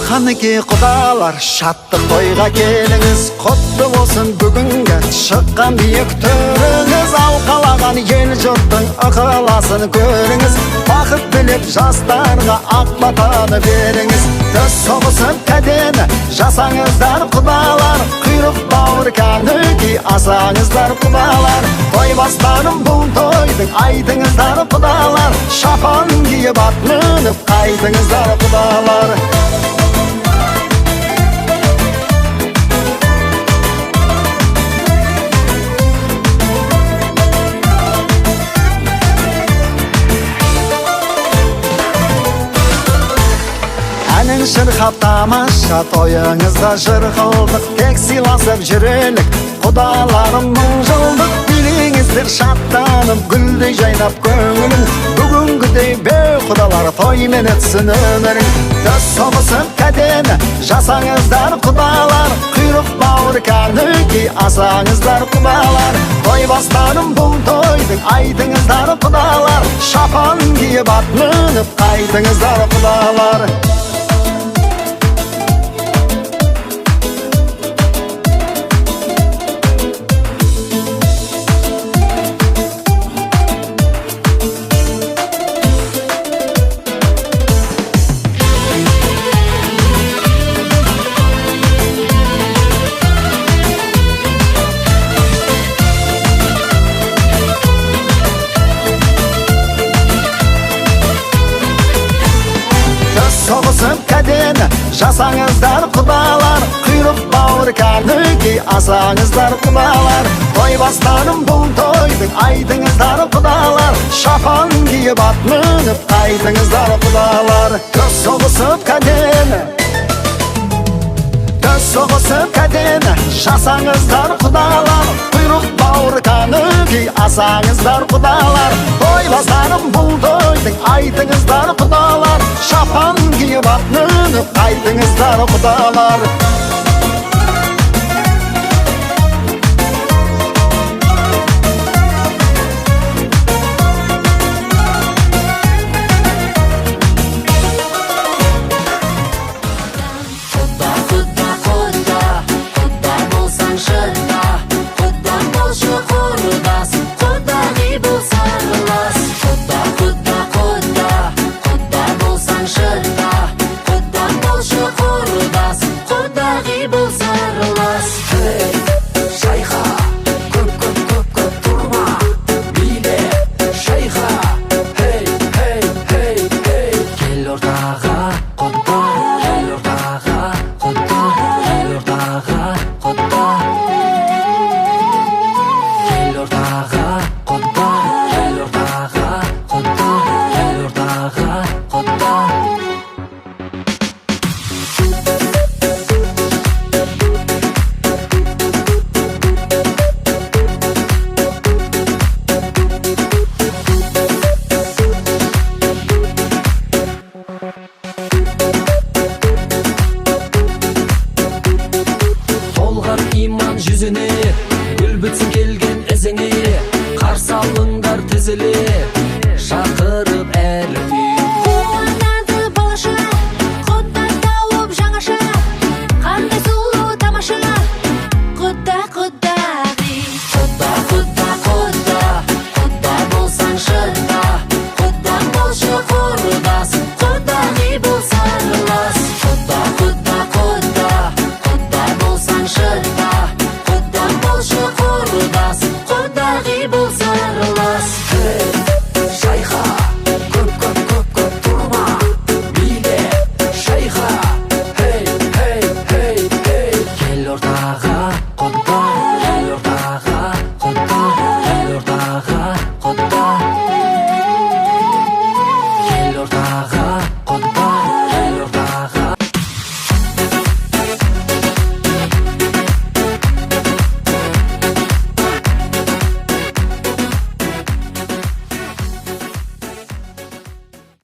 Қанеке құдалар, шаттық тойға келіңіз, құтты болсын бүгінгі шыққан биік төріңіз. Алқалаған ел жұрттың ықыласын көріңіз, бақыт тілеп жастарға ақ батаны беріңіз. Төс соғысып кәдені жасаңыздар құдалар, құйрық бауыр кәнігі асаңыздар құдалар. Той бастарым бұл тойдың айтыңыздар құдалар, шапан киіп ат мініп қайтыңыздар құдалар. Әнің шырқап тамаша тойыңызда жыр қылдық, тек сыйласып жүрелік құдаларым мың жылдық. Билеңіздер шаттанып гүлдей жайнап көңілің, бүгінгідей бей құдалар тоймен өтсін өмірің. Төс соғысып кәдені жасаңыздар құдалар, құйрық бауыр кәнігі асаңыздар құдалар. Той бастарым бұл тойдың айтыңыздар құдалар, шапан киіп ат мініп қайтыңыздар құдалар. Соғысып кәдені жасаңыздар құдалар, құйрық бауыр кәнігі асаңыздар құдалар. Той бастарым бұл тойдың айтыңыздар құдалар, шапан киіп ат мініп қайтыңыздар құдалар. Төс соғысып кәдені жасаңыздар құдалар, құйрық бауыр кәнігі асаңыздар құдалар. Той бастарым бұл тойдың айтыңыздар құдалар, шапан киіп ат мініп қайтыңыздар құдалар. Жүзіне гүл бітсін келген ізіңе, қарсы алыңдар тізіле.